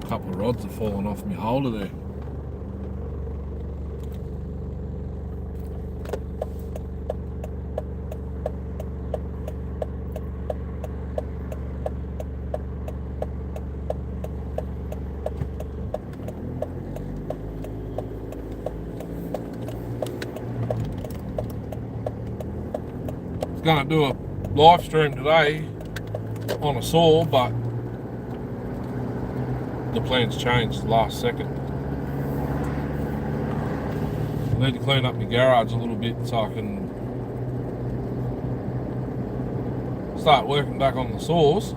Couple of rods have fallen off my holder there. I was going to do a live stream today on a saw, but the plans changed last second. I need to clean up my garage a little bit so I can start working back on the saws.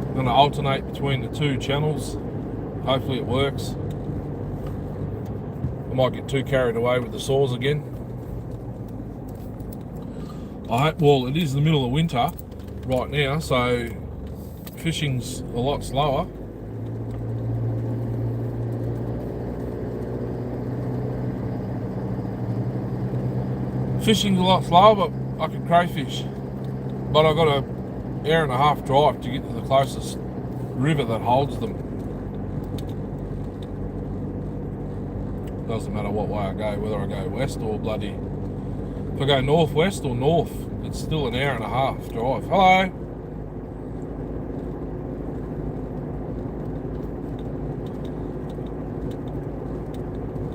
I'm going to alternate between the two channels. Hopefully it works. I might get too carried away with the saws again. Well, it is the middle of winter right now, so fishing's a lot slower. Fishing's a lot slower, but I can crayfish. But I've got an hour and a half drive to get to the closest river that holds them. Doesn't matter what way I go, whether I go west or bloody... If I go northwest or north, it's still an hour and a half drive. Hello!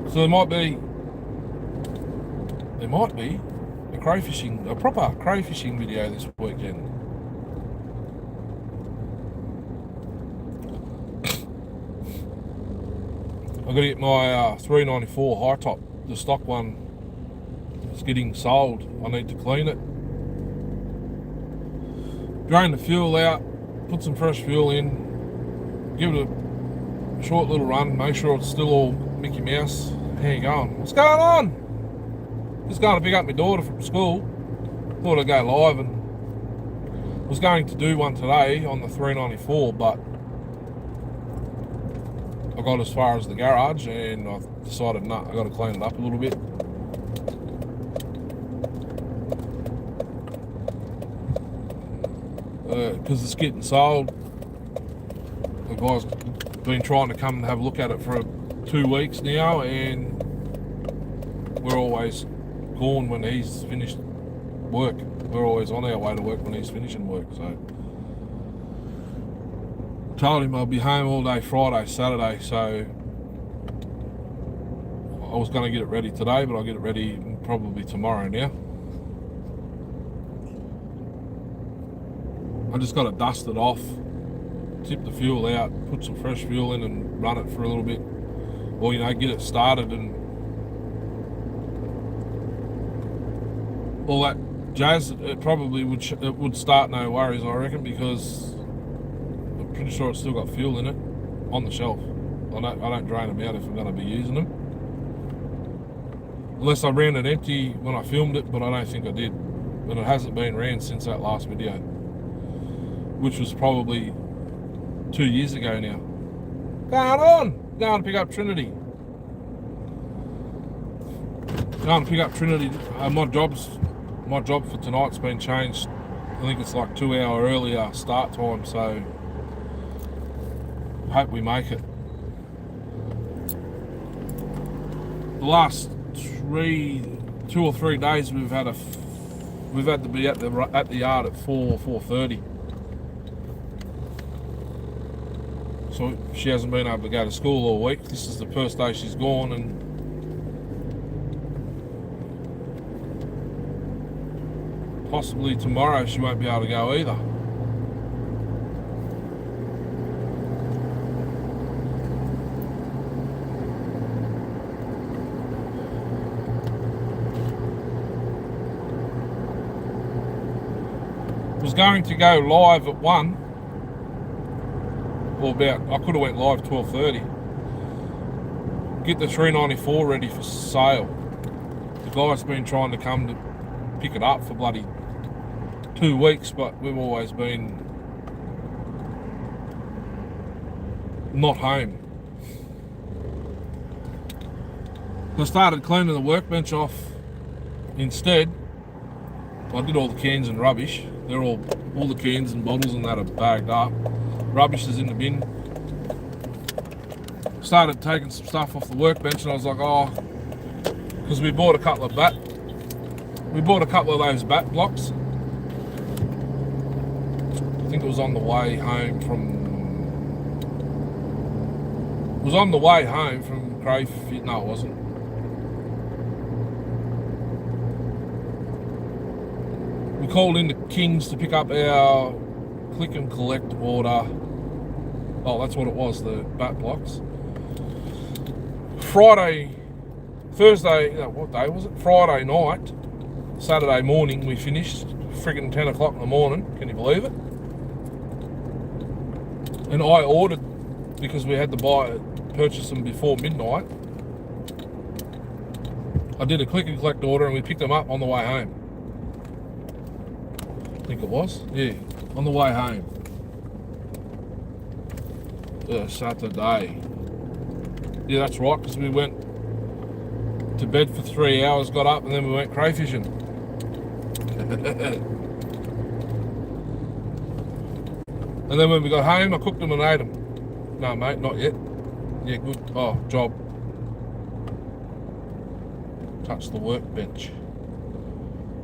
So there might be a proper crayfishing video this weekend. I've got to get my 394 high top, the stock one. It's getting sold. I need to clean it. Drain the fuel out, put some fresh fuel in, give it a short little run, make sure it's still all Mickey Mouse. How you going? What's going on? Just going to pick up my daughter from school. Thought I'd go live, and was going to do one today on the 394, but I got as far as the garage and I decided, nah, I got to clean it up a little bit. Because it's getting sold. The guy's been trying to come and have a look at it for 2 weeks now, and we're always gone when he's finished work. We're always on our way to work when he's finishing work. So told him I'll be home all day Friday, Saturday, so I was going to get it ready today, but I'll get it ready probably tomorrow now. I just got to dust it off, tip the fuel out, put some fresh fuel in and run it for a little bit. Or, you know, get it started and all that jazz. It probably would start no worries, I reckon, because I'm pretty sure it's still got fuel in it on the shelf. I don't drain them out if I'm going to be using them. Unless I ran it empty when I filmed it, but I don't think I did. And it hasn't been ran since that last video, which was probably 2 years ago now. Going on! Going to pick up Trinity. Going to pick up Trinity. My job for tonight's been changed. I think it's like 2 hour earlier start time, so hope we make it. The last 2 or 3 days we've had to be at the yard at 4:30. So she hasn't been able to go to school all week. This is the first day she's gone, and possibly tomorrow she won't be able to go either. Was going to go live at 1, or about, I could have went live 12:30. Get the 394 ready for sale. The guy's been trying to come to pick it up for bloody 2 weeks, but we've always been not home. I started cleaning the workbench off instead. I did all the cans and rubbish. They're all the cans and bottles and that are bagged up. Rubbish is in the bin. Started taking some stuff off the workbench, and I was like, oh, because we bought a couple of those bat blocks. I think it was on the way home from Crayfish. No, it wasn't. We called into Kings to pick up our click and collect order. Oh, that's what it was, the bat blocks. What day was it? Friday night, Saturday morning we finished, friggin' 10 o'clock in the morning, can you believe it? And I ordered, because we had to purchase them before midnight, I did a click and collect order and we picked them up on the way home. I think it was, yeah, on the way home. Saturday. Yeah, that's right, because we went to bed for 3 hours, got up, and then we went crayfishing. And then when we got home, I cooked them and ate them. No, mate, not yet. Yeah, good. Oh, job. Touch the workbench.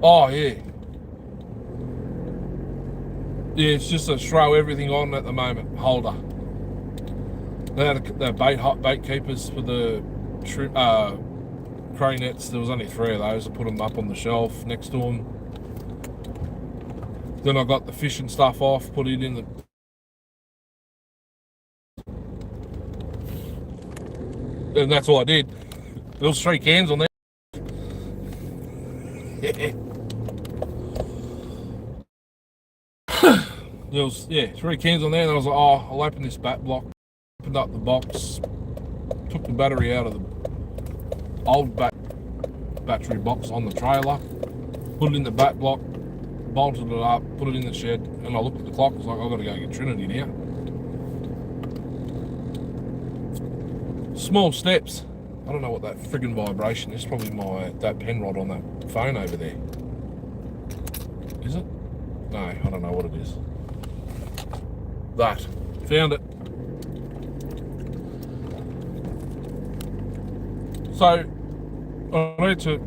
Oh, yeah. Yeah, it's just a throw everything on at the moment holder. They had hot bait keepers for the cray nets. There was only 3 of those. I put them up on the shelf next to them. Then I got the fishing stuff off, put it in the... And that's all I did. There was 3 cans on there. There was, 3 cans on there, and I was like, oh, I'll open this bat block. Opened up the box, took the battery out of the old battery box on the trailer, put it in the bat block, bolted it up, put it in the shed, and I looked at the clock, I was like, I've got to go get Trinity now. Small steps. I don't know what that friggin' vibration is. Probably that pen rod on that phone over there. Is it? No, I don't know what it is. That. Found it. So, I need to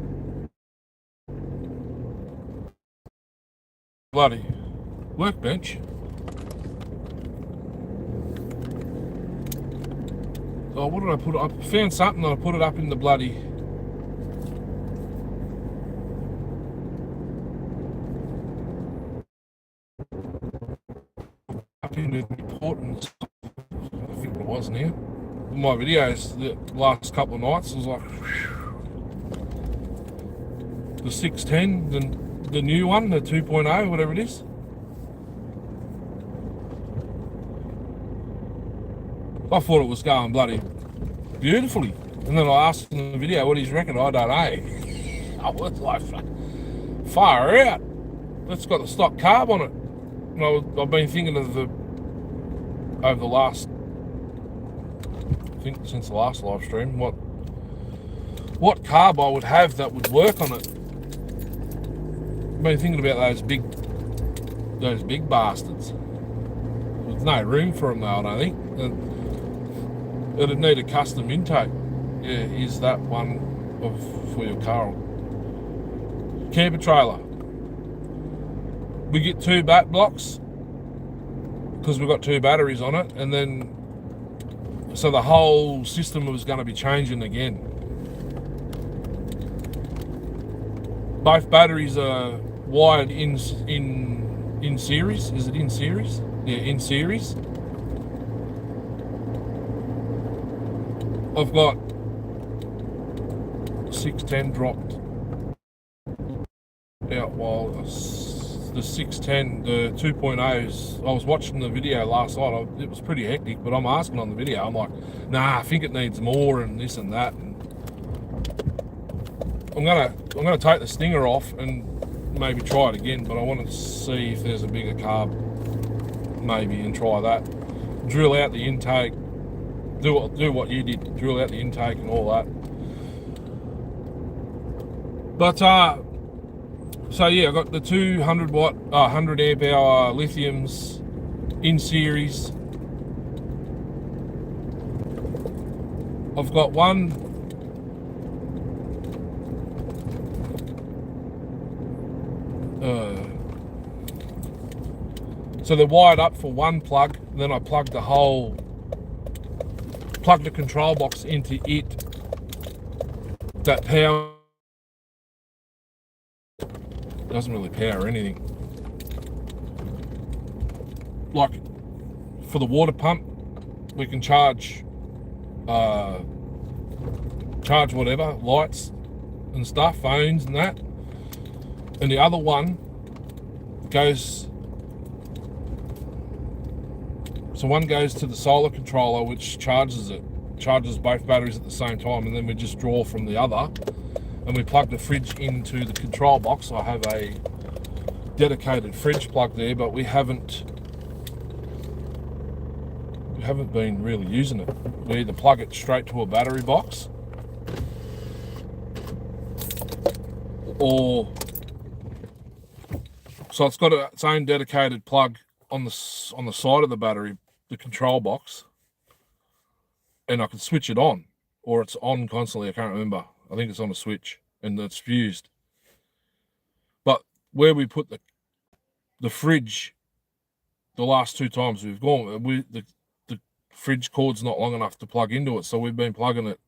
bloody workbench. Oh, what did I put up? I found something and I put it up in the bloody... up in the important... I think it was now. My videos the last couple of nights, I was like... The 610, the new one, the 2.0, whatever it is. I thought it was going bloody beautifully. And then I asked in the video, what do you reckon? I don't know. I was like, far out. It's got the stock carb on it. And I've been thinking of over the last, I think since the last live stream, what carb I would have that would work on it. I've been thinking about those big bastards. There's no room for them though, I don't think. It'd need a custom intake. Yeah, here's that one for your car. Camper trailer. We get 2 bat blocks because we've got 2 batteries on it, and then so the whole system was going to be changing again. Both batteries are wired in series. Is it in series? Yeah, in series. I've got 610 dropped out while the 610, the 2.0s. I was watching the video last night. It was pretty hectic, but I'm asking on the video. I'm like, nah, I think it needs more and this and that. And I'm gonna take the stinger off and maybe try it again. But I want to see if there's a bigger carb, maybe, and try that. Drill out the intake. Do what you did. Drill out the intake and all that. But so yeah, I got the 200 watt, 100 amp hour lithiums in series. I've got one. So they're wired up for one plug. And then I plug the control box into it. That power doesn't really power anything. Like for the water pump, we can charge whatever, lights and stuff, phones and that. And the other one goes, so one goes to the solar controller, which charges both batteries at the same time, and then we just draw from the other, and we plug the fridge into the control box. I have a dedicated fridge plug there, but we haven't been really using it. We either plug it straight to a battery box, or so it's got its own dedicated plug on the side of the battery, the control box, and I can switch it on, or it's on constantly. I can't remember. I think it's on a switch and it's fused. But where we put the fridge, the last two times we've gone, the fridge cord's not long enough to plug into it, so we've been plugging it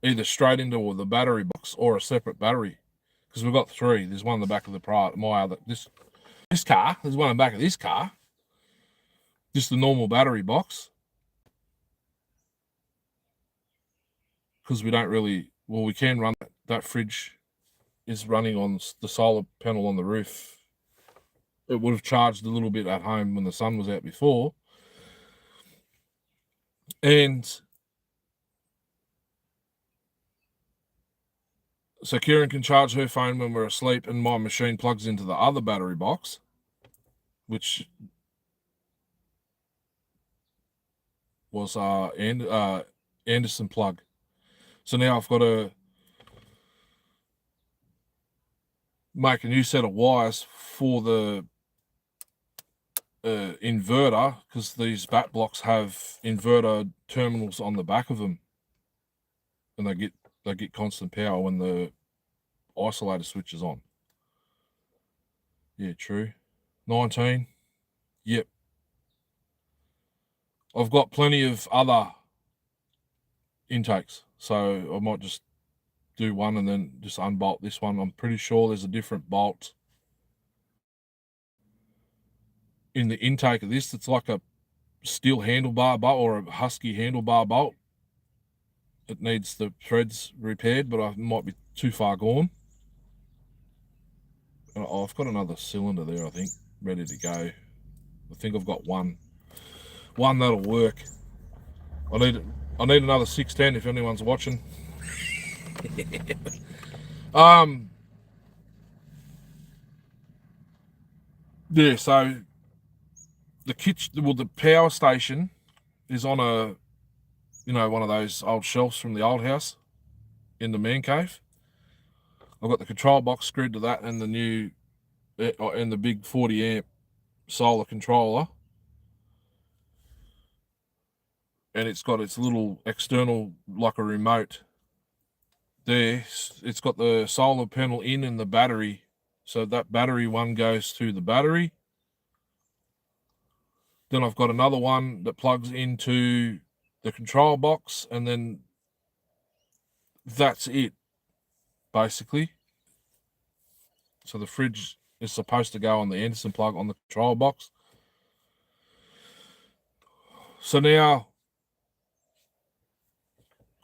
either straight into the battery box or a separate battery, because we've got three. There's one in the back of the this car. There's one in the back of this car. Just the normal battery box, because we don't really, well, we can run that fridge is running on the solar panel on the roof. It would have charged a little bit at home when the sun was out before, and so Kieran can charge her phone when we're asleep, and my machine plugs into the other battery box, which was Anderson plug. So now I've got to make a new set of wires for the inverter, because these bat blocks have inverter terminals on the back of them, and they get constant power when the isolator switch is on. Yeah, true. 19. Yep. I've got plenty of other intakes, so I might just do one and then just unbolt this one. I'm pretty sure there's a different bolt in the intake of this. It's like a steel handlebar bolt or a husky handlebar bolt. It needs the threads repaired, but I might be too far gone. Oh, I've got another cylinder there, I think, ready to go. I think I've got one that'll work. I need another 610 if anyone's watching. Yeah, so the power station is on one of those old shelves from the old house in the man cave. I've got the control box screwed to that, and the big 40 amp solar controller, and it's got its little external, like a remote there. It's got the solar panel in the battery, so that battery one goes to the battery. Then I've got another one that plugs into the control box, and then that's it, basically. So the fridge is supposed to go on the Anderson plug on the control box. So now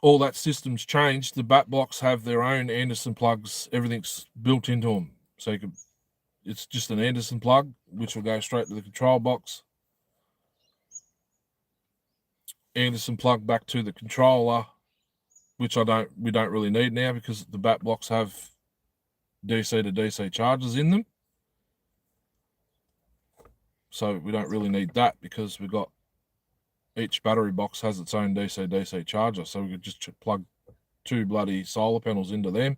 all that system's changed. The bat blocks have their own Anderson plugs. Everything's built into them. So it's just an Anderson plug, which will go straight to the control box. Anderson plug back to the controller, which we don't really need now because the bat blocks have DC to DC chargers in them. So we don't really need that because we've got each battery box has its own DC DC charger. So we could just plug 2 bloody solar panels into them.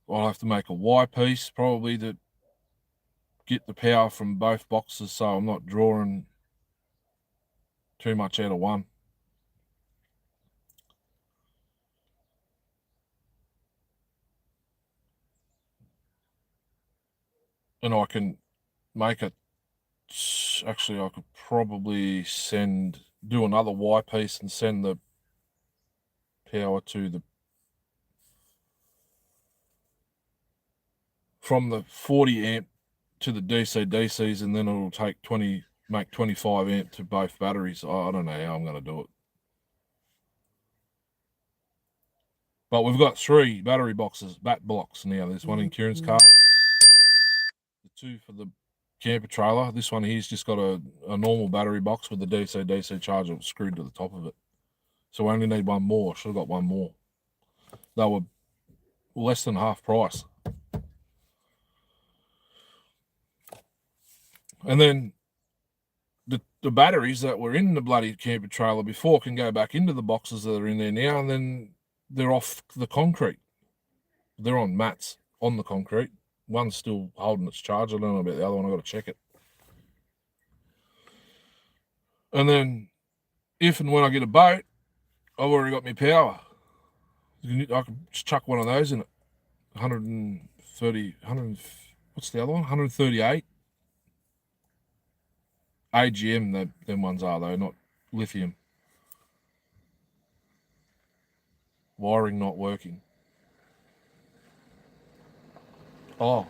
I'll have to make a Y piece probably to get the power from both boxes so I'm not drawing too much out of one. And I can make it, actually I could probably do another Y piece and send the power to from the 40 amp to the DC DCs, and then it'll make 25 amp to both batteries. I don't know how I'm going to do it. But we've got 3 battery boxes, bat blocks now. There's one in Kieran's car, the 2 for the camper trailer. This one here's just got a normal battery box with the DC charger screwed to the top of it. So we only need one more. Should have got one more. They were less than half price. And then the batteries that were in the bloody camper trailer before can go back into the boxes that are in there now, and then they're off the concrete. They're on mats on the concrete. One's still holding its charge. I don't know about the other one. I've got to check it. And then if and when I get a boat, I've already got my power. I can just chuck one of those in it. what's the other one? 138. AGM, them ones are though, not lithium. Wiring not working. Oh.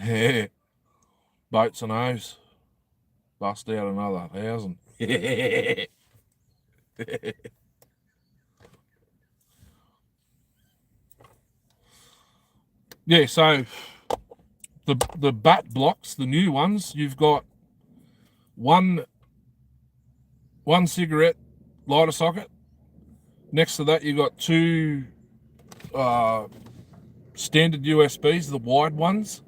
Yeah. Boats and O's. Bust out another 1,000. Yeah, so the bat blocks, the new ones, you've got one cigarette lighter socket. Next to that, you've got 2 standard USBs, the wide ones.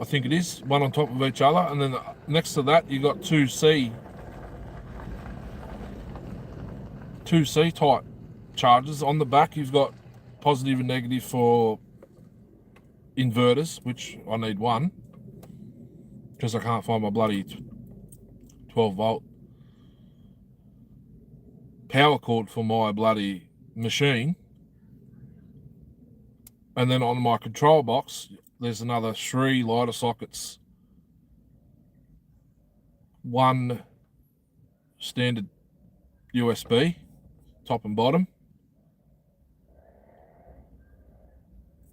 I think it is, one on top of each other. And then next to that, you've got 2 C type chargers. On the back, you've got positive and negative for inverters, which I need one because I can't find my bloody 12 volt power cord for my bloody machine. And then on my control box, there's another 3 lighter sockets. 1 standard USB, top and bottom.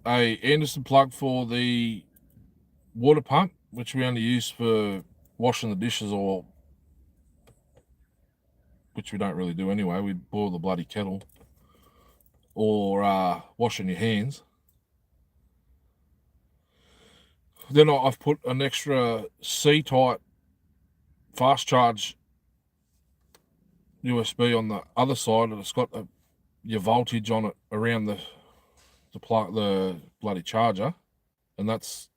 A Anderson plug for the water pump, which we only use for washing the dishes, or which we don't really do anyway. We boil the bloody kettle, or washing your hands. Then I've put an extra C-type fast charge USB on the other side, and it's got your voltage on it around the bloody charger, and that's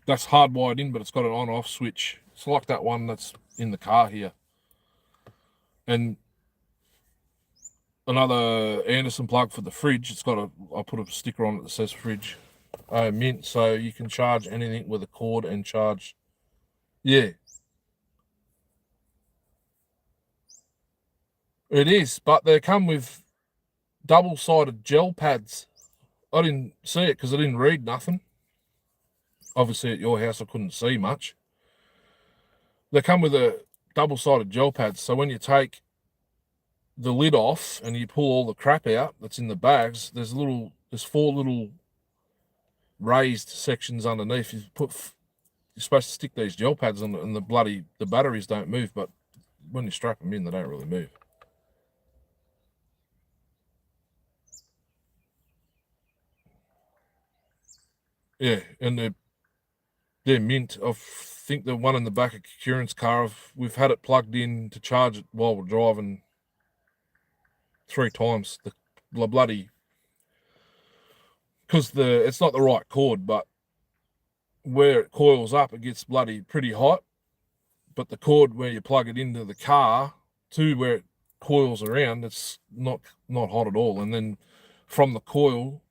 hardwired in, but it's got an on-off switch. It's like that one that's in the car here. And another Anderson plug for the fridge. I put a sticker on it that says fridge. Mint, so you can charge anything with a cord and charge. Yeah. It is, but they come with double-sided gel pads. I didn't see it because I didn't read nothing. Obviously at your house I couldn't see much. They come with a double-sided gel pads, so when you take the lid off and you pull all the crap out that's in the bags, there's There's 4 little raised sections underneath. You're supposed to stick these gel pads on, and the batteries don't move, but when you strap them in, they don't really move. Yeah, and they're mint. I think the one in the back of Kieran's car, we've had it plugged in to charge it while we're driving 3 times. The bloody, because it's not the right cord, but where it coils up, it gets bloody pretty hot. But the cord where you plug it into the car to where it coils around, it's not hot at all. And then from the coil,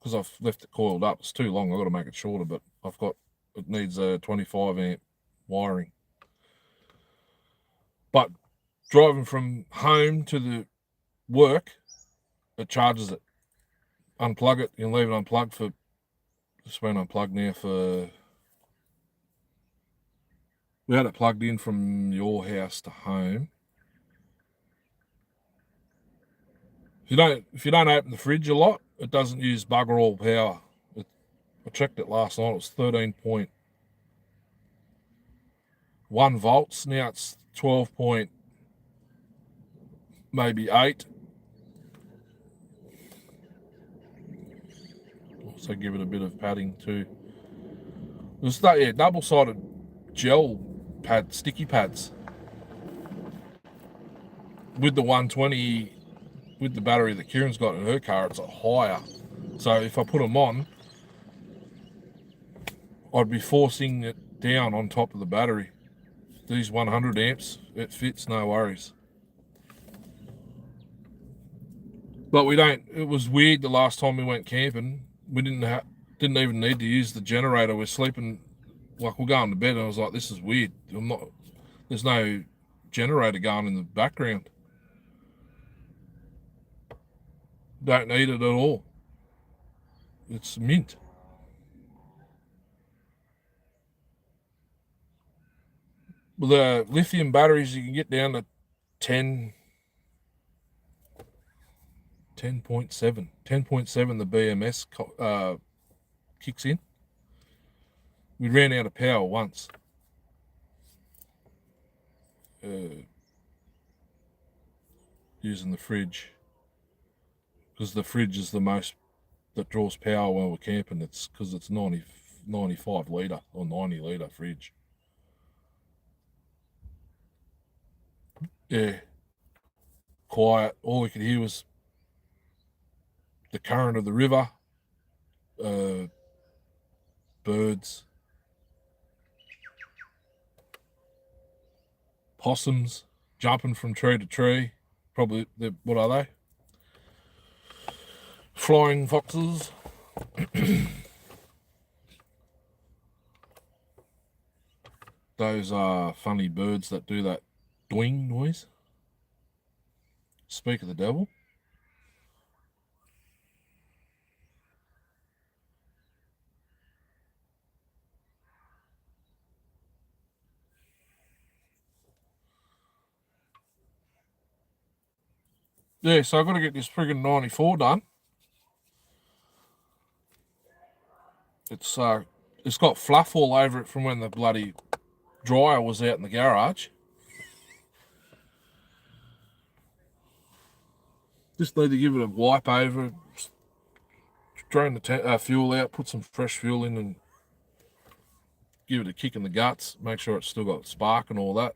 because I've left it coiled up, it's too long. I've got to make it shorter, but it needs a 25 amp wiring. But driving from home to the work, it charges it. Unplug it, you can leave it unplugged for, it's been unplugged now for, we had it plugged in from your house to home. If you don't open the fridge a lot, it doesn't use bugger all power. I checked it last night, it was 13.1 volts. Now it's 12 point maybe 8. Also give it a bit of padding too. There's double-sided gel pad, sticky pads. With the 120, with the battery that Kieran's got in her car, it's a higher. So if I put them on, I'd be forcing it down on top of the battery. These 100 amps, it fits, no worries. But we don't, it was weird the last time we went camping. We didn't even need to use the generator. We're sleeping, like we're going to bed, and I was like, this is weird. There's no generator going in the background. Don't need it at all. It's mint. With the lithium batteries, you can get down to 10.7. 10.7 the BMS kicks in. We ran out of power once. Using the fridge. Because the fridge is the most that draws power while we're camping. It's because it's 95 litre or 90 litre fridge. Yeah. Quiet. All we could hear was the current of the river, birds, possums jumping from tree to tree. Probably, what are they? Flying foxes. Those are funny birds that do that doing noise. Speak of the devil. Yeah, so I've got to get this friggin' 94 done. It's got fluff all over it from when the bloody dryer was out in the garage. Just need to give it a wipe over, drain the fuel out, put some fresh fuel in, and give it a kick in the guts. Make sure it's still got spark and all that.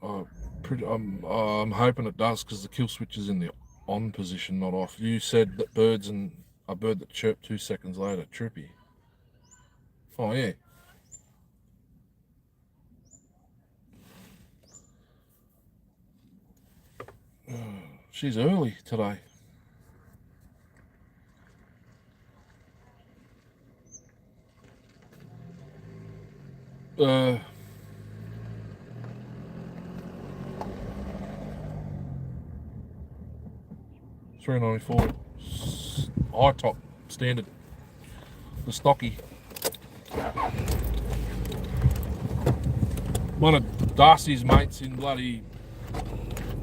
I'm hoping it does, because the kill switch is in the on position, not off. You said that a bird that chirped 2 seconds later, trippy. Oh yeah. She's early today. $3.94. High top standard. The stocky. One of Darcy's mates in bloody.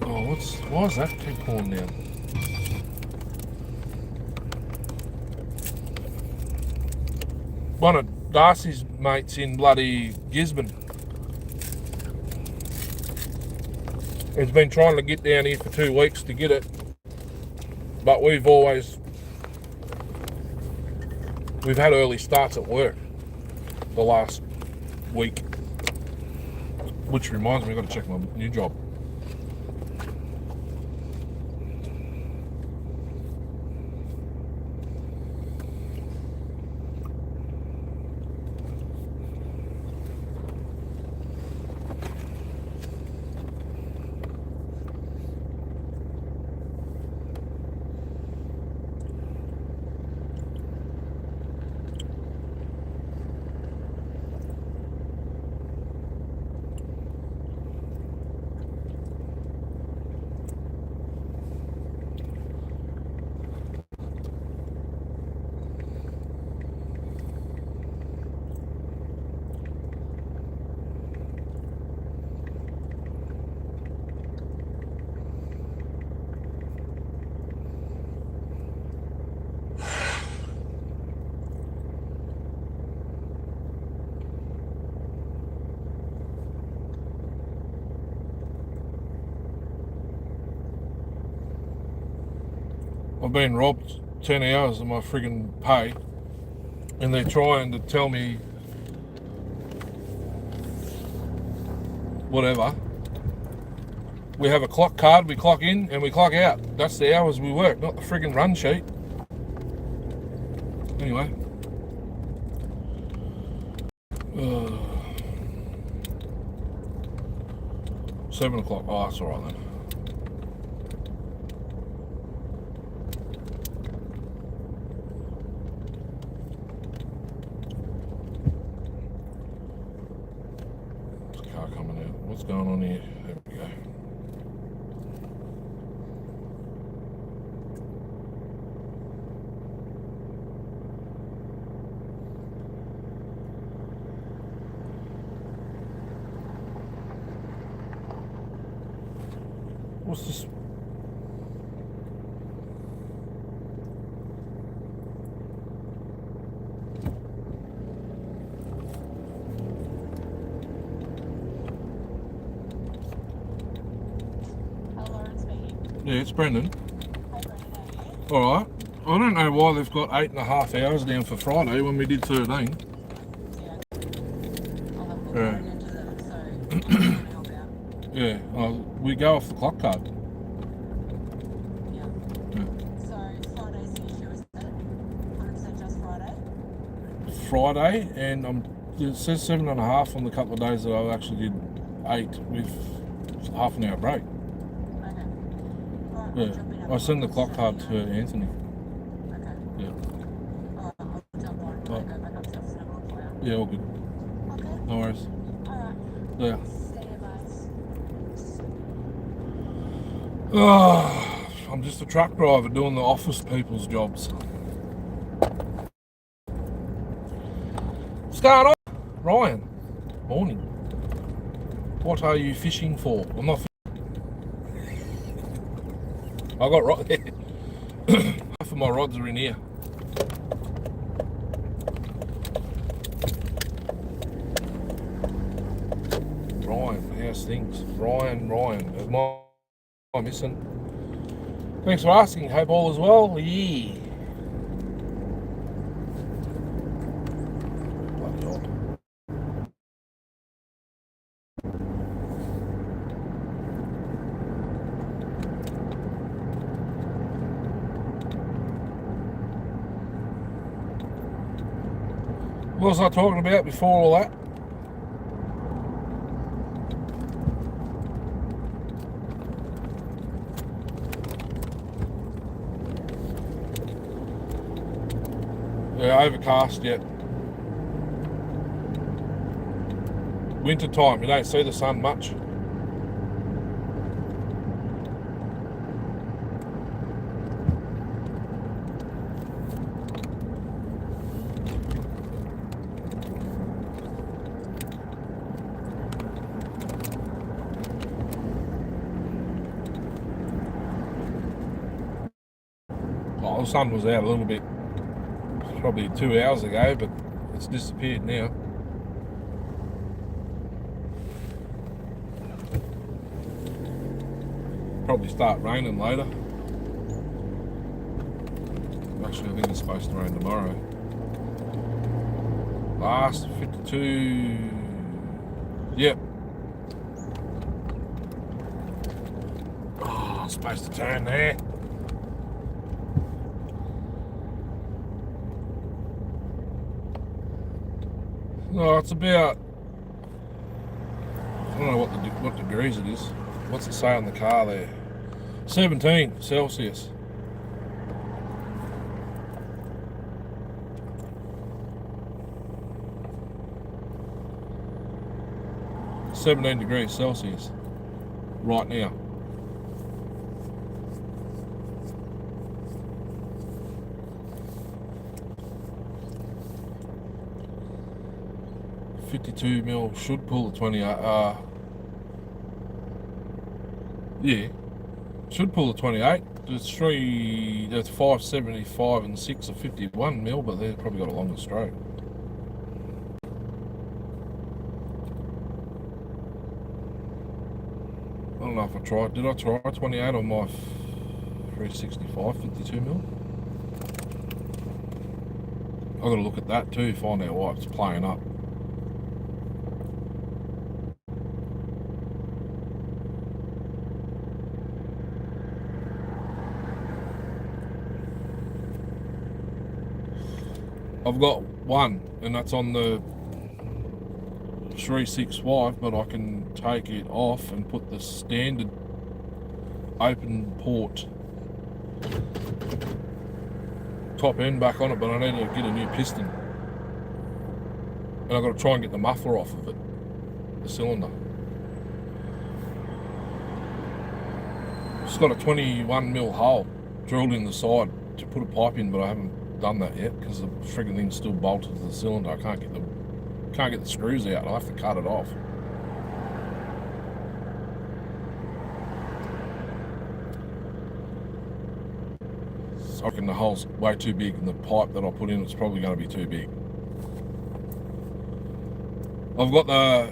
Oh, why is that keep pouring down? one of Darcy's mates in bloody Gisborne. He's been trying to get down here for 2 weeks to get it, but we've had early starts at work the last week, which reminds me, I've got to check my new job. I've been robbed 10 hours of my friggin' pay, and they're trying to tell me whatever. We have a clock card, we clock in and we clock out. That's the hours we work, not the friggin' run sheet. Anyway. 7 o'clock. Oh, that's alright then. What's going on here? There we go. What's this? Yeah, it's Brendan. Alright. I don't know why they've got 8.5 hours down for Friday when we did 13. Yeah. Yeah. We go off the clock card. Yeah. So Friday's the issue, is it? 100% just Friday? Friday, and it says 7.5 on the couple of days that I actually did 8 with half an hour break. Yeah, I send the clock card to Anthony. Okay. Yeah. Alright, I'll jump on and go back upstairs and have a look for you. Yeah, all good. Okay. No worries. Alright. Yeah. See you, guys. Oh, I'm just a truck driver doing the office people's jobs. What's going on? Ryan, morning. What are you fishing for? I'm not fishing. I got right there. Half of my rods are in here. Ryan, how's things? Ryan, am I missing? Thanks for asking. Hope all is well. Yeah. Bloody odd. What was I talking about before all that? Yeah, overcast yet. Winter time, you don't see the sun much. Oh, the sun was out a little bit, probably 2 hours ago, but It's disappeared now. Probably start raining later. Actually, I think it's supposed to rain tomorrow. Last 52. Yep. Oh, I'm supposed to turn there. No, it's about, I don't know what degrees it is. What's it say on the car there? 17 Celsius. "17 degrees Celsius right now." "52 mil should pull the 28. Yeah, should pull the 28. There's 575 and 6 of 51 mil, but they've probably got a longer stroke. I don't know if I tried. Did I try 28 on my 365 52 mil? I've got to look at that too, find out why it's playing up. I've got one, and that's on the 365, but I can take it off and put the standard open port top end back on it, but I need to get a new piston. And I've got to try and get the muffler off of it, the cylinder. It's got a 21 mil hole drilled in the side to put a pipe in, but I haven't done that yet because the frigging thing's still bolted to the cylinder. I can't get the screws out. I'll have to cut it off. So I reckon the hole's way too big, and the pipe that I put in, it's probably going to be too big. I've got the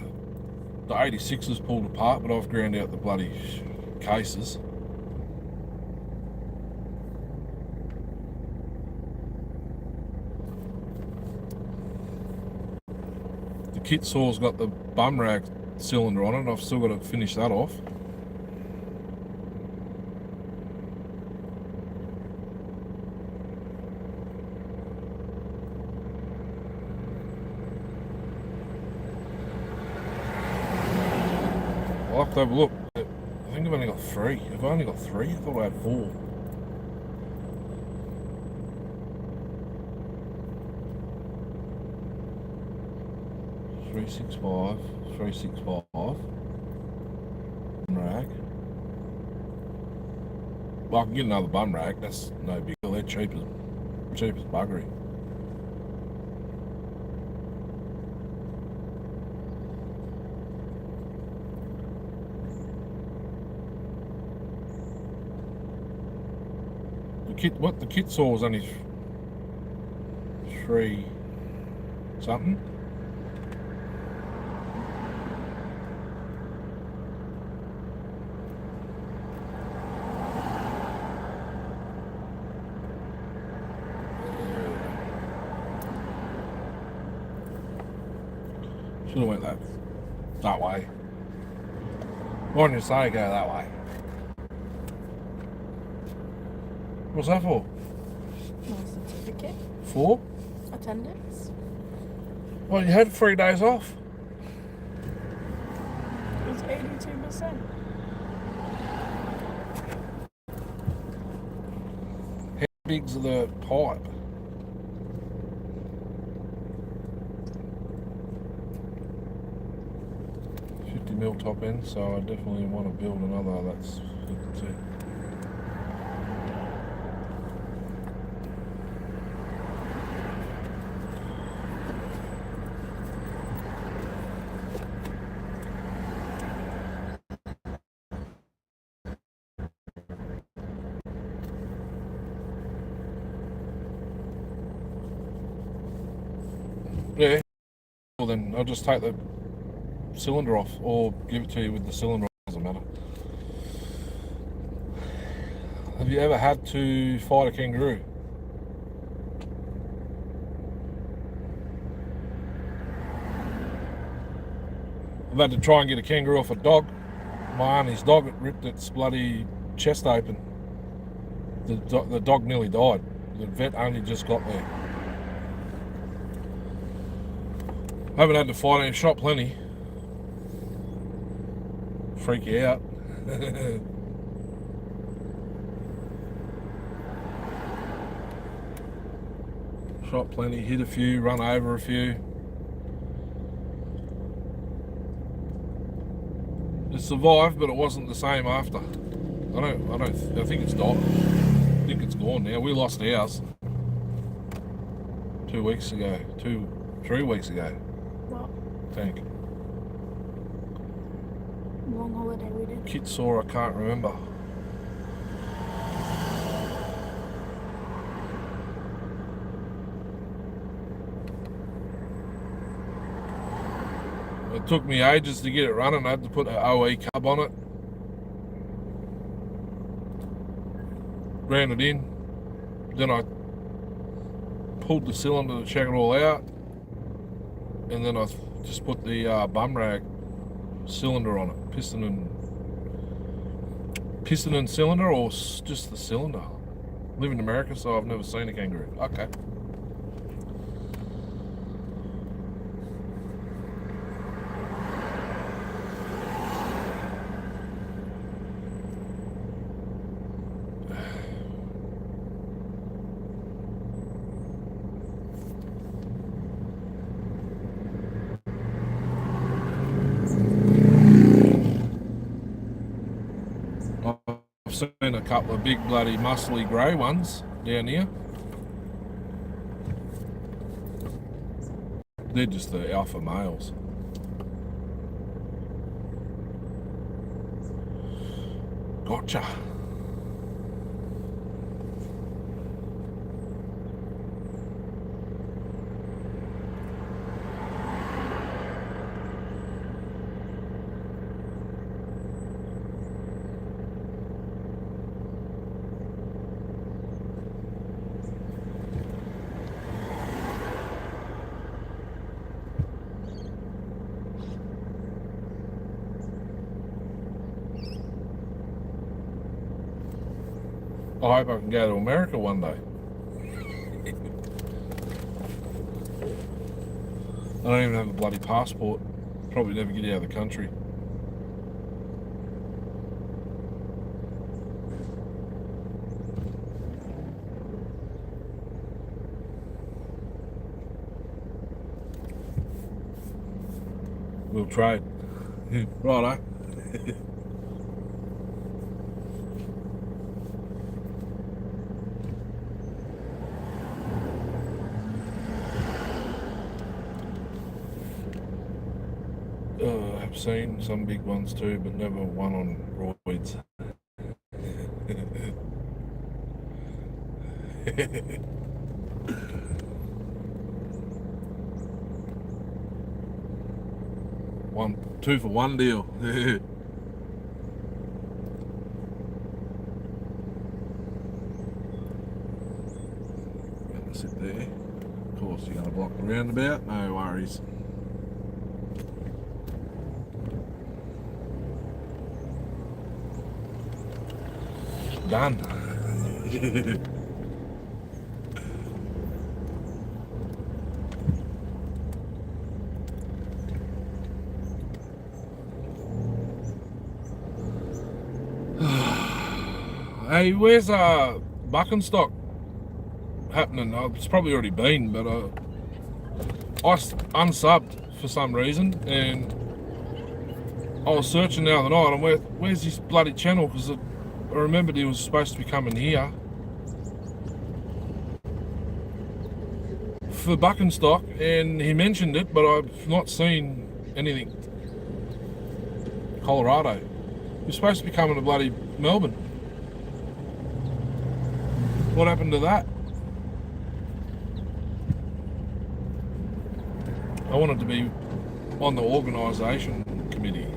86s pulled apart, but I've ground out the bloody cases. The kit saw's got the bum rag cylinder on it. I've still got to finish that off. I'll have to have a look. I think I've only got 3. Have I only got 3? I thought I had 4. "365, 365, bum rag." Well, I can get another bum rag. That's no big deal. They're cheap as buggery. The kit saw was only 3 something. Should have went that way. Why didn't you say go that way? What's that for? My certificate. For? Attendance. Well, you had 3 days off. It was 82%. How big's the pipe? Mil top end, so I definitely want to build another. That's 52. Yeah. Well, then I'll just take the cylinder off or give it to you with the cylinder off. Doesn't matter. Have you ever had to fight a kangaroo? I've had to try and get a kangaroo off a dog. My auntie's dog, it ripped its bloody chest open. The dog nearly died. The vet only just got there. I haven't had to fight any, shot plenty. Freak you out. Shot plenty, hit a few, run over a few. It survived, but it wasn't the same after. I think it's died. I think it's gone now. We lost ours 3 weeks ago. What? I think. Long holiday we did. Kit saw, I can't remember. It took me ages to get it running. I had to put an OE cub on it. Ran it in. Then I pulled the cylinder to check it all out. And then I just put the bum rag cylinder on it. Piston and cylinder, or just the cylinder? I live in America, so I've never seen a kangaroo. Okay. I've seen a couple of big bloody muscly grey ones down here. They're just the alpha males. Gotcha. I hope I can go to America one day. I don't even have a bloody passport. Probably never get out of the country. We'll trade. Righto. I've seen some big ones too, but never one on roids. Two for one deal. Gonna sit there. Of course, you're gonna block the roundabout. No worries. Done. Hey, where's Buckenstock happening? It's probably already been, but I unsubbed for some reason, and I was searching the other night. And where's this bloody channel? Because I remembered he was supposed to be coming here for Buckenstock, and he mentioned it, but I've not seen anything. Colorado. He's supposed to be coming to bloody Melbourne. What happened to that? I wanted to be on the organisation committee.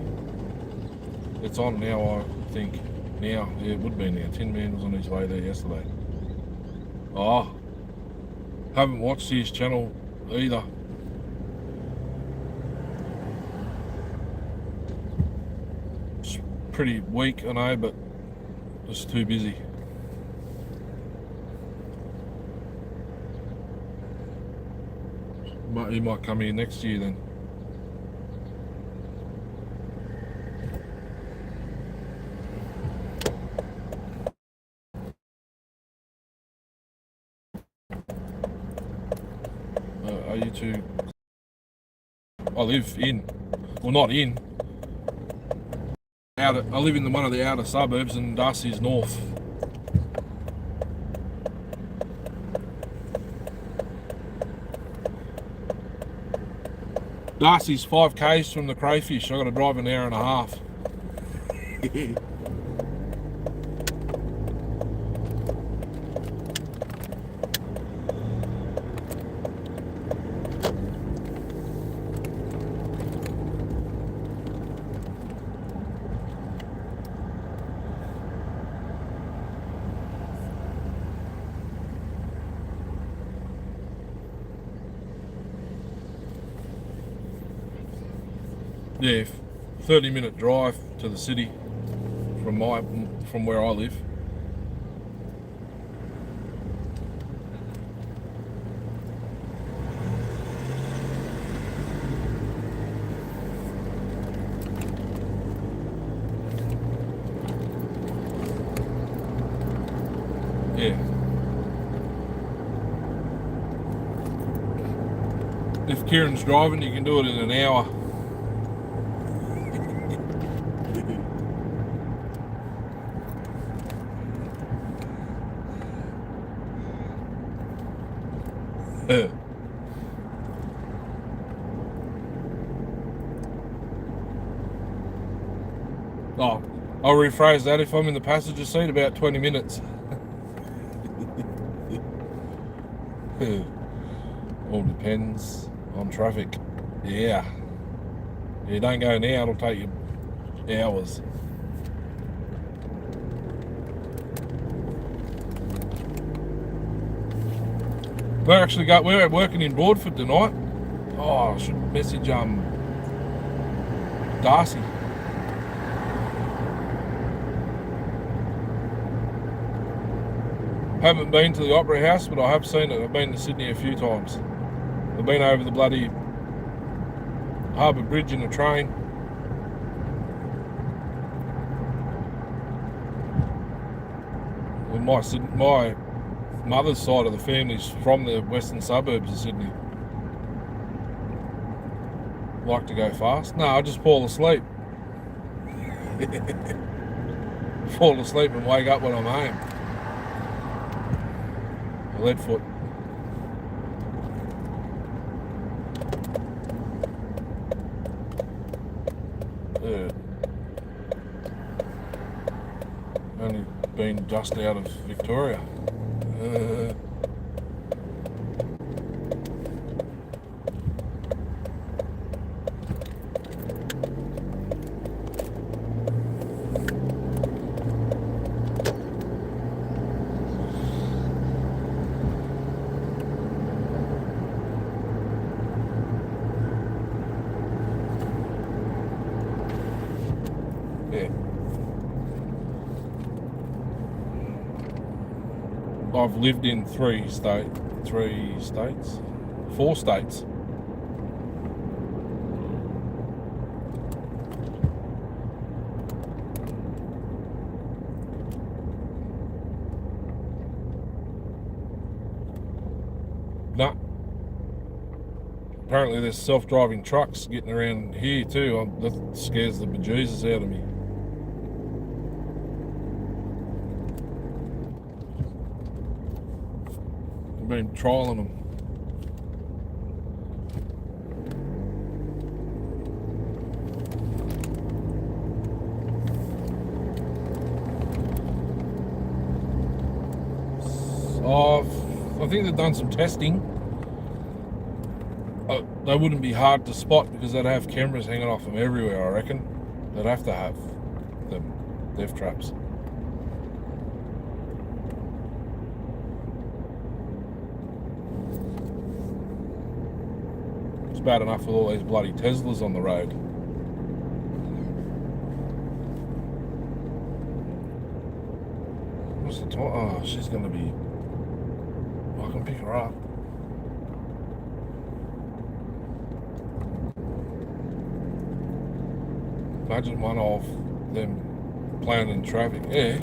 It's on now, I think. Now, yeah, it would be now. Tin Man was on his way there yesterday. Oh, haven't watched his channel either. It's pretty weak, I know, but just too busy. He might come here next year then. Are you two? I live in, well, not in. I live in one of the outer suburbs, and Darcy's north. Darcy's 5k's from the crayfish. I got to drive an hour and a half. Yeah, 30-minute drive to the city from where I live. Yeah. If Kieran's driving, you can do it in an hour. Oh, I'll rephrase that. If I'm in the passenger seat, about 20 minutes. All depends on traffic. Yeah. You don't go now, it'll take you hours. We're working in Broadford tonight. Oh, I should message Darcy. Haven't been to the Opera House, but I have seen it. I've been to Sydney a few times. I've been over the bloody Harbour Bridge in a train. Well, my mother's side of the family's from the western suburbs of Sydney. Like to go fast? No, I just fall asleep. Fall asleep and wake up when I'm home. Leadfoot. Only been just out of Victoria. Yeah. I've lived in 4 states. No. Apparently there's self-driving trucks getting around here too. That scares the bejesus out of me. I've been trialling them. I think they've done some testing. They wouldn't be hard to spot because they'd have cameras hanging off them everywhere, I reckon. They'd have to have them death traps. It's bad enough with all these bloody Teslas on the road. What's the time? Oh, she's going to be... I can pick her up. Imagine one of them playing in traffic. Yeah.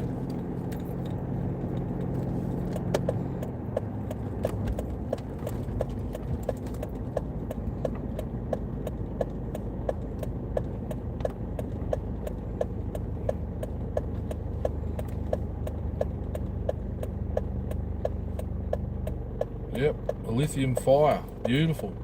Yep, a lithium fire. Beautiful.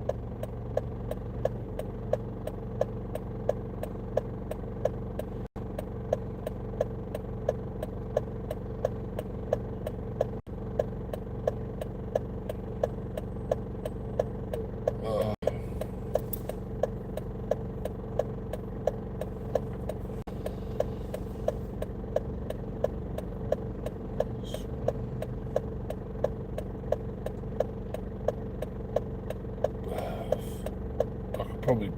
Probably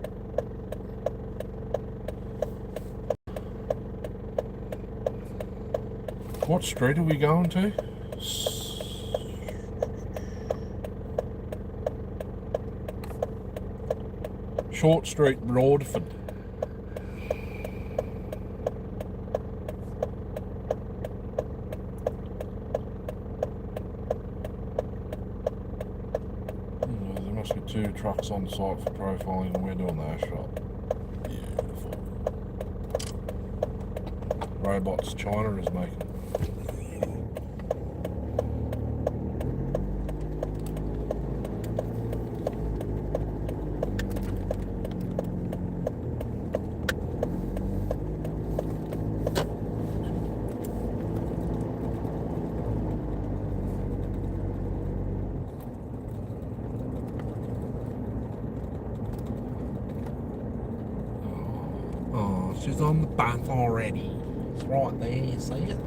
what street are we going to? Short Street, Broadford. There must be 2 trucks on site for profiling and we're doing the asphalt. Beautiful. Robots China is making. She's on the bus already. It's right there, you see it?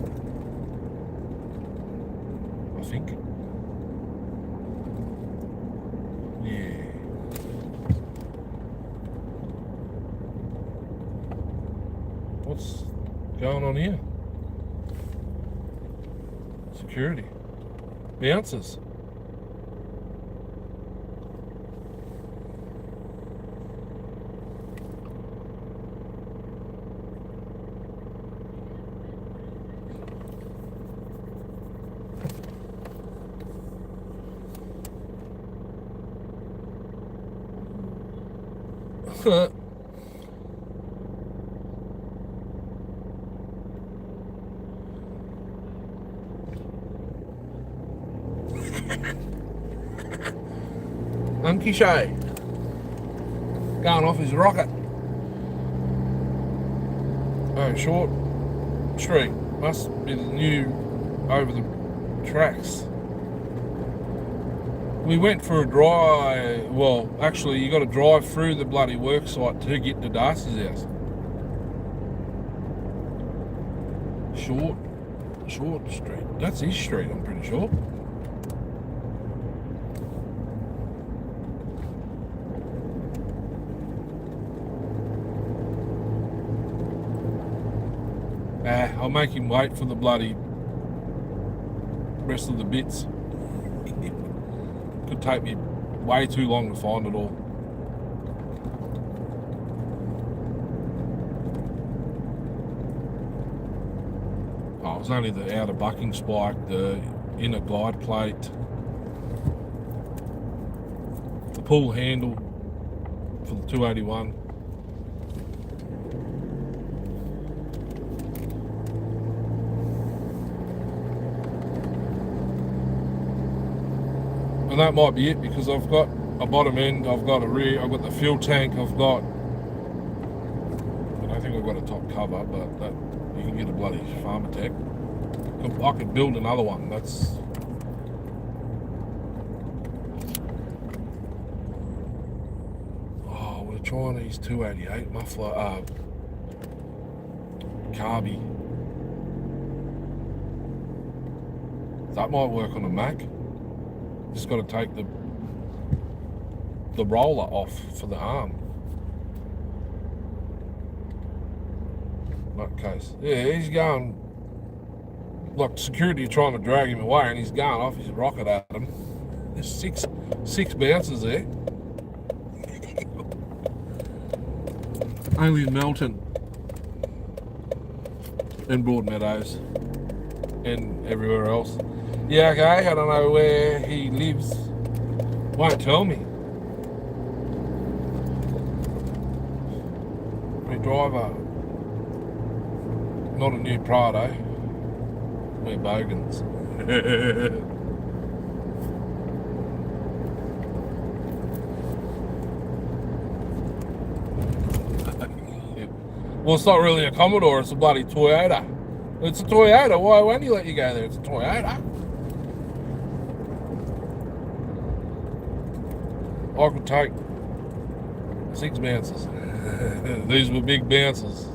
I think. Yeah. What's going on here? Security. Bouncers. Monkey show. Going off his rocket. Oh, Short Street. Must be the new over the tracks. We went for a drive. Well, actually, you got to drive through the bloody work site to get to Darcy's house. Short Street. That's his street, I'm pretty sure. I'll make him wait for the bloody rest of the bits. Could take me way too long to find it all. Oh, it was only the outer bucking spike, the inner guide plate, the pull handle for the 281. And that might be it because I've got a bottom end, I've got a rear, I've got the fuel tank, I don't think I've got a top cover, but that you can get a bloody farmer tech. I could build another one. Chinese 288 muffler, carby. That might work on a Mac. Just got to take the roller off for the arm. In that case, yeah, he's going. Like security trying to drag him away, and he's going off his rocket at him. There's six bouncers there. Only in Melton and Broadmeadows and everywhere else. Yeah, okay, I don't know where he lives. Won't tell me. Free driver. Not a new Prado. We're bogans. Well, it's not really a Commodore, it's a bloody Toyota. It's a Toyota. Why won't he let you go there? It's a Toyota. I could take 6 bounces. These were big bounces.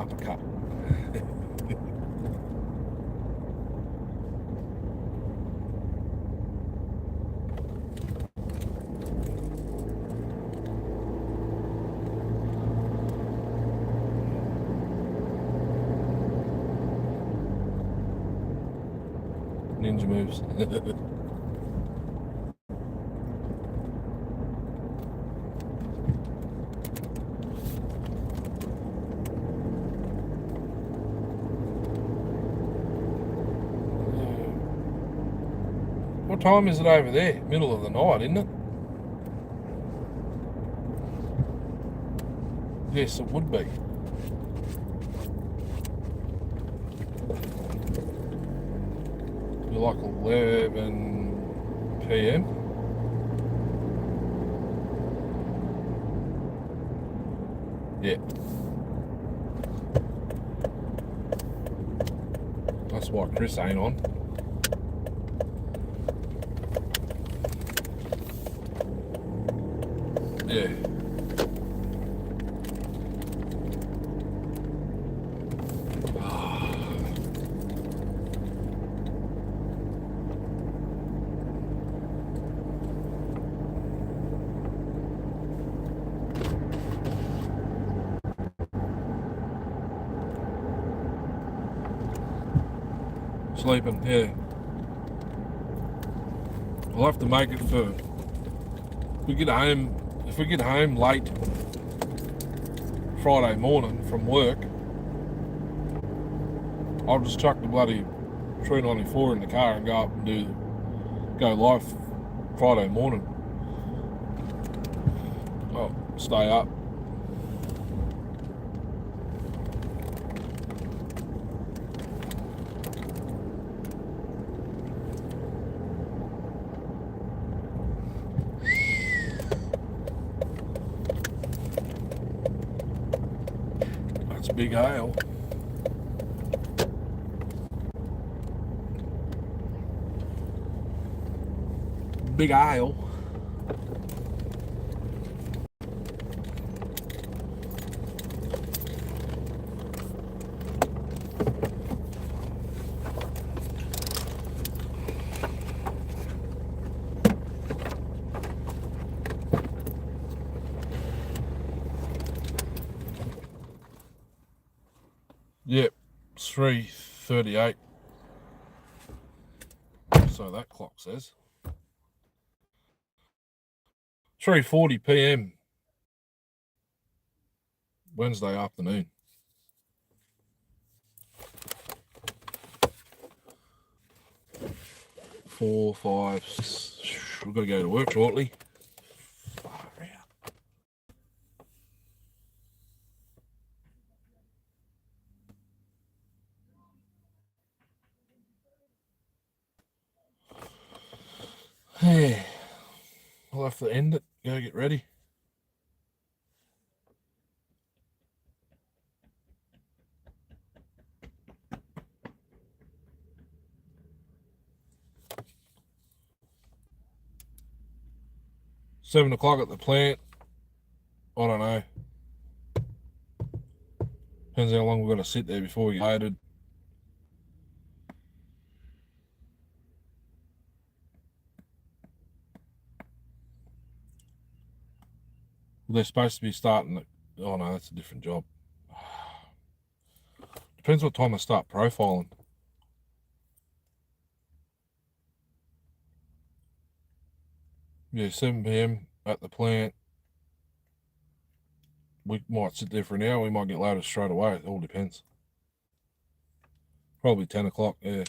Uppercut. Ninja moves. What time is it over there? Middle of the night, isn't it? Yes, it would be. Be like 11 p.m. Yeah. That's why Chris ain't on. Yeah. Sleeping, yeah. I'll have to make it for. If we get home late Friday morning from work, I'll just chuck the bloody 394 in the car and go up and go live Friday morning. I'll stay up. Big hail. Big hail. Yep, it's 3:38. So that clock says 3:40 p.m. Wednesday afternoon. Four, five, We've got to go to work shortly. Far out. Hey, I'll have to end it. Go get ready. $7 at the plant. I don't know. Depends how long we've got to sit there before we get loaded. They're supposed to be starting at, oh no, that's a different job. Depends what time I start profiling. Yeah, 7 p.m. at the plant. We might sit there for an hour. We might get loaded straight away. It all depends. Probably 10 o'clock, yeah.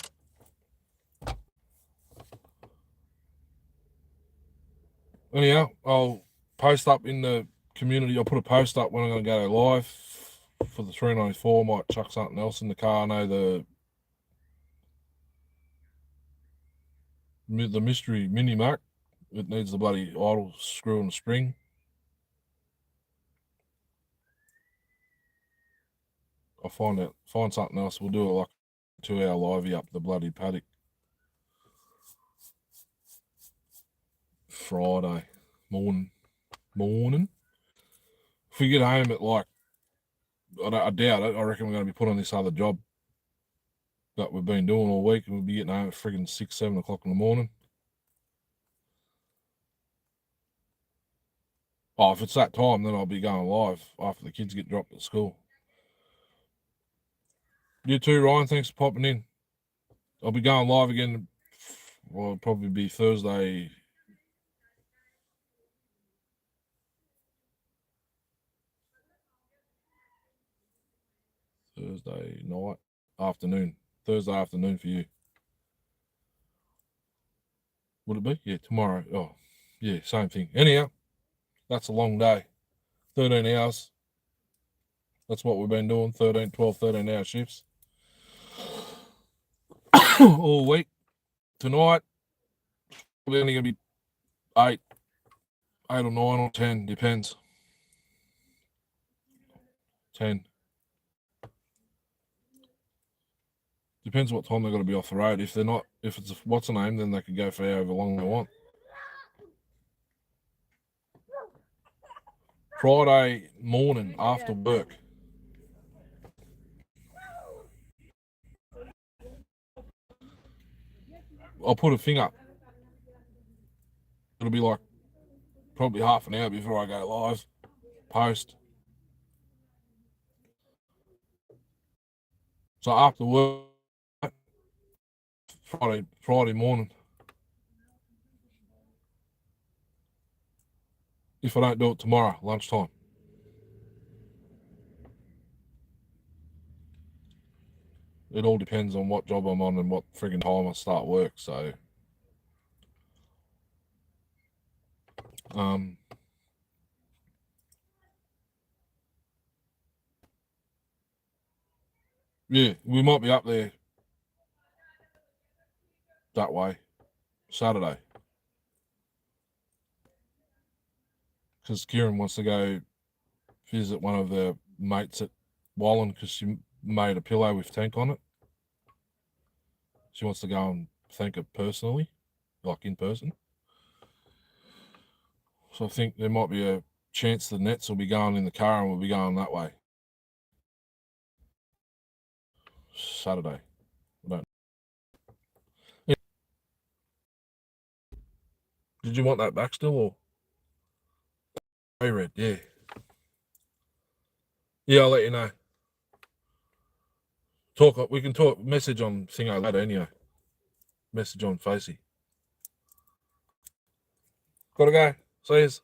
Anyhow, I'll post up in the community. I'll put a post up when I'm going to go live for the 394. Might chuck something else in the car. I know the mystery mini Mac. It needs the bloody idle screw and spring. I'll find something else. We'll do it like a 2-hour livey up the bloody paddock. Friday morning. If we get home at like, I doubt it. I reckon we're going to be put on this other job that we've been doing all week, and we'll be getting home at friggin' 6, 7 o'clock in the morning. Oh, if it's that time, then I'll be going live after the kids get dropped at school. You too, Ryan. Thanks for popping in. I'll be going live again. Well, it'll probably be Thursday. Thursday night, afternoon. Thursday afternoon for you. Would it be? Yeah, tomorrow. Oh, yeah, same thing. Anyhow, that's a long day. 13 hours. That's what we've been doing. 12, 13 hour shifts. All week. Tonight, we're only going to be 8 or 9 or 10, depends. 10. Depends what time they've got to be off the road. If it's a what's the name, then they can go for however long they want. Friday morning after work. I'll put a thing up. It'll be like probably half an hour before I go live. Post. So after work, Friday morning. If I don't do it tomorrow, lunchtime. It all depends on what job I'm on and what friggin' time I start work. So, yeah, we might be up there that way Saturday. Because Kieran wants to go visit one of the mates at Wallen because she made a pillow with Tank on it. She wants to go and thank her personally, like in person. So I think there might be a chance the Nets will be going in the car and we'll be going that way. Saturday. I don't know. Did you want that back still or? Hey, Red, yeah. Yeah, I'll let you know. We can talk, message on Thingo later anyway. Message on Facey. Gotta go. See yous.